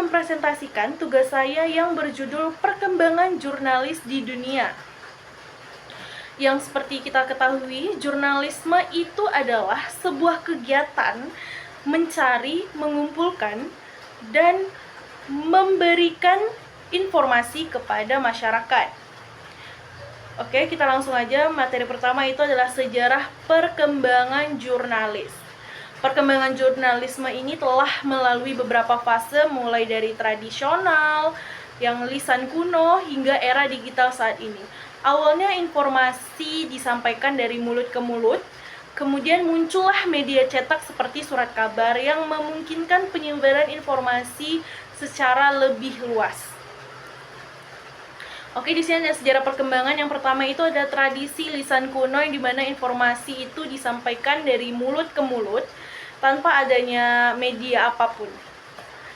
mempresentasikan tugas saya yang berjudul Perkembangan Jurnalis di Dunia. Yang seperti kita ketahui, jurnalisme itu adalah sebuah kegiatan mencari, mengumpulkan, dan memberikan informasi kepada masyarakat. Oke, kita langsung aja. Materi pertama itu adalah sejarah perkembangan jurnalis. Perkembangan jurnalisme ini telah melalui beberapa fase, mulai dari tradisional, yang lisan kuno, hingga era digital saat ini. Awalnya informasi disampaikan dari mulut ke mulut, kemudian muncullah media cetak seperti surat kabar yang memungkinkan penyebaran informasi secara lebih luas. Oke, di sini ada sejarah perkembangan. Yang pertama itu ada tradisi lisan kuno, yang dimana informasi itu disampaikan dari mulut ke mulut tanpa adanya media apapun.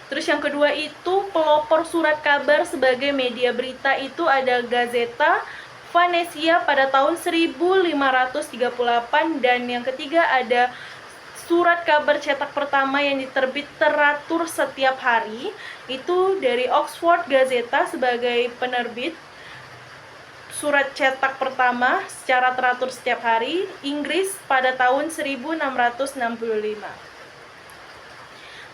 Terus yang kedua itu pelopor surat kabar sebagai media berita, itu ada Gazeta Venesia pada tahun 1538, dan yang ketiga ada surat kabar cetak pertama yang diterbit teratur setiap hari, itu dari Oxford Gazeta sebagai penerbit surat cetak pertama secara teratur setiap hari, Inggris pada tahun 1665.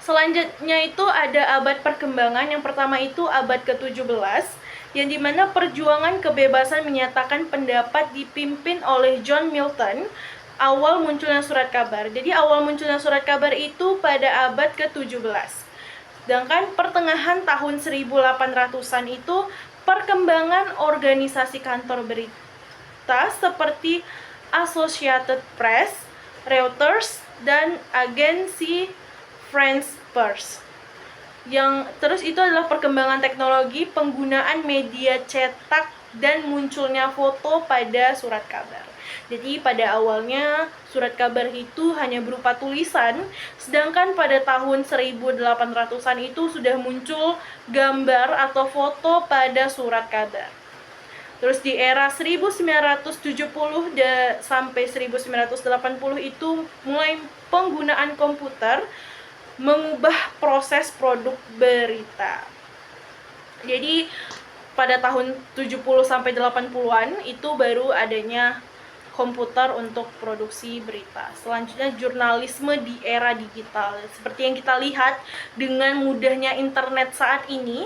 Selanjutnya itu ada abad perkembangan. Yang pertama itu abad ke-17, yang dimana perjuangan kebebasan menyatakan pendapat dipimpin oleh John Milton. Awal munculnya surat kabar. Jadi awal munculnya surat kabar itu pada abad ke-17. Sedangkan pertengahan tahun 1800-an itu perkembangan organisasi kantor berita seperti Associated Press, Reuters, dan agensi France Press. Yang terus itu adalah perkembangan teknologi, penggunaan media cetak, dan munculnya foto pada surat kabar. Jadi pada awalnya surat kabar itu hanya berupa tulisan, sedangkan pada tahun 1800-an itu sudah muncul gambar atau foto pada surat kabar. Terus di era 1970 sampai 1980 itu mulai penggunaan komputer mengubah proses produk berita. Jadi pada tahun 70 sampai 80-an itu baru adanya komputer untuk produksi berita. Selanjutnya jurnalisme di era digital. Seperti yang kita lihat dengan mudahnya internet saat ini,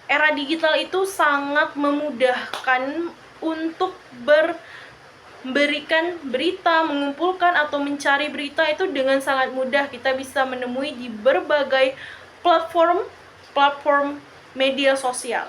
era digital itu sangat memudahkan untuk memberikan berita, mengumpulkan atau mencari berita itu dengan sangat mudah. Kita bisa menemui di berbagai platform media sosial.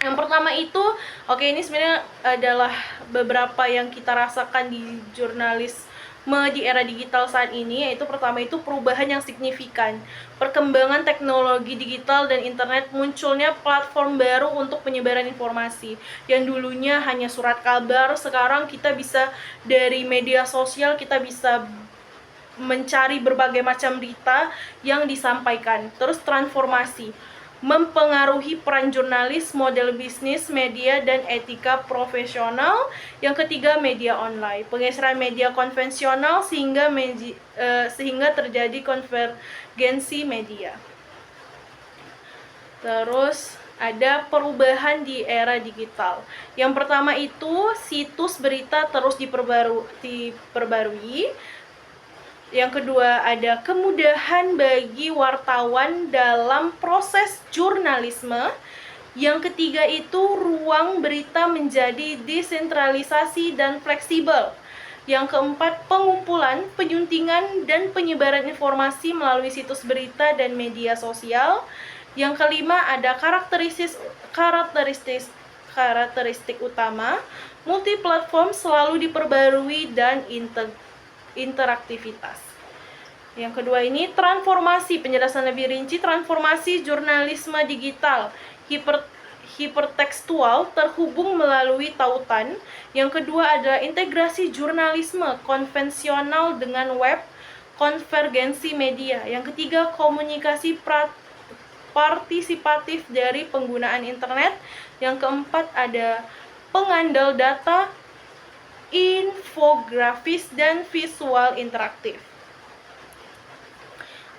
Yang pertama itu, ini sebenarnya adalah beberapa yang kita rasakan di jurnalisme di era digital saat ini, yaitu pertama itu perubahan yang signifikan. Perkembangan teknologi digital dan internet, munculnya platform baru untuk penyebaran informasi. Yang dulunya hanya surat kabar, sekarang kita bisa dari media sosial, kita bisa mencari berbagai macam berita yang disampaikan. Terus transformasi mempengaruhi peran jurnalis, model bisnis, media, dan etika profesional. Yang ketiga, media online. Penggeseran media konvensional sehingga terjadi konvergensi media. Terus ada perubahan di era digital. Yang pertama itu situs berita terus diperbarui. Yang kedua, ada kemudahan bagi wartawan dalam proses jurnalisme. Yang ketiga itu ruang berita menjadi desentralisasi dan fleksibel. Yang keempat, pengumpulan, penyuntingan, dan penyebaran informasi melalui situs berita dan media sosial. Yang kelima, ada karakteristik utama, multiplatform selalu diperbarui dan interaktivitas. Yang kedua ini transformasi, penjelasan lebih rinci, transformasi jurnalisme digital, hipertekstual, terhubung melalui tautan. Yang kedua adalah integrasi jurnalisme konvensional dengan web, konvergensi media. Yang ketiga, komunikasi partisipatif dari penggunaan internet. Yang keempat ada pengandal data, infografis, dan visual interaktif.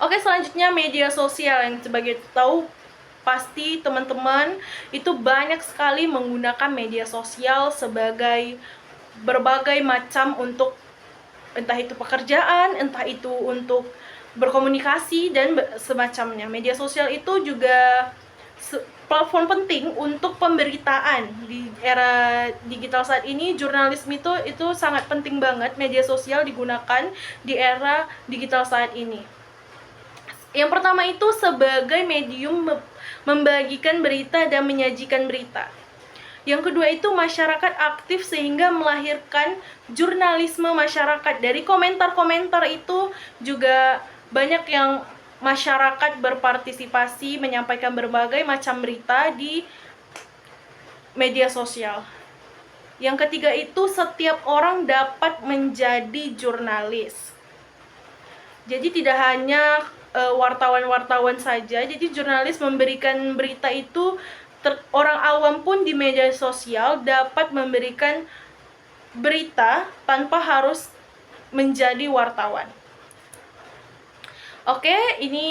Oke, selanjutnya media sosial yang sebagai tahu pasti teman-teman itu banyak sekali menggunakan media sosial sebagai berbagai macam untuk entah itu pekerjaan, entah itu untuk berkomunikasi dan semacamnya. Media sosial itu juga platform penting untuk pemberitaan. Di era digital saat ini, jurnalisme itu sangat penting banget. Media sosial digunakan di era digital saat ini. Yang pertama itu sebagai medium membagikan berita dan menyajikan berita. Yang kedua itu masyarakat aktif sehingga melahirkan jurnalisme masyarakat. Dari komentar-komentar itu juga banyak yang masyarakat berpartisipasi menyampaikan berbagai macam berita di media sosial. Yang ketiga itu setiap orang dapat menjadi jurnalis. Jadi tidak hanya wartawan-wartawan saja, jadi jurnalis memberikan berita itu, orang awam pun di media sosial dapat memberikan berita tanpa harus menjadi wartawan. Oke, ini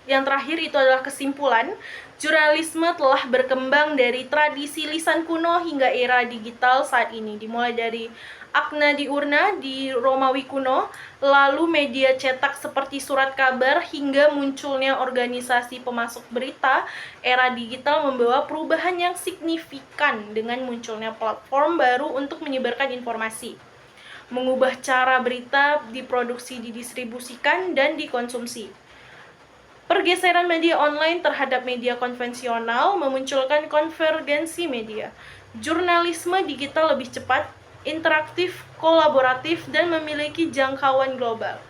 yang terakhir itu adalah kesimpulan. Jurnalisme telah berkembang dari tradisi lisan kuno hingga era digital saat ini, dimulai dari akna diurna di Romawi kuno, lalu media cetak seperti surat kabar, hingga munculnya organisasi pemasok berita. Era digital membawa perubahan yang signifikan dengan munculnya platform baru untuk menyebarkan informasi, mengubah cara berita diproduksi, didistribusikan, dan dikonsumsi. Pergeseran media online terhadap media konvensional memunculkan konvergensi media. Jurnalisme digital lebih cepat, interaktif, kolaboratif, dan memiliki jangkauan global.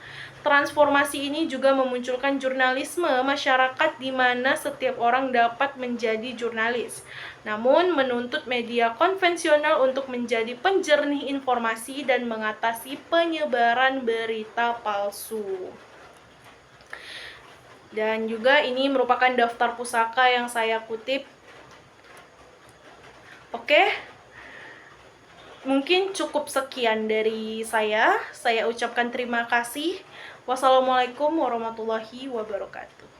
Transformasi ini juga memunculkan jurnalisme masyarakat di mana setiap orang dapat menjadi jurnalis, namun menuntut media konvensional untuk menjadi penjernih informasi dan mengatasi penyebaran berita palsu. Dan juga ini merupakan daftar pusaka yang saya kutip. Oke, mungkin cukup sekian dari saya. Saya ucapkan terima kasih. Wassalamualaikum warahmatullahi wabarakatuh.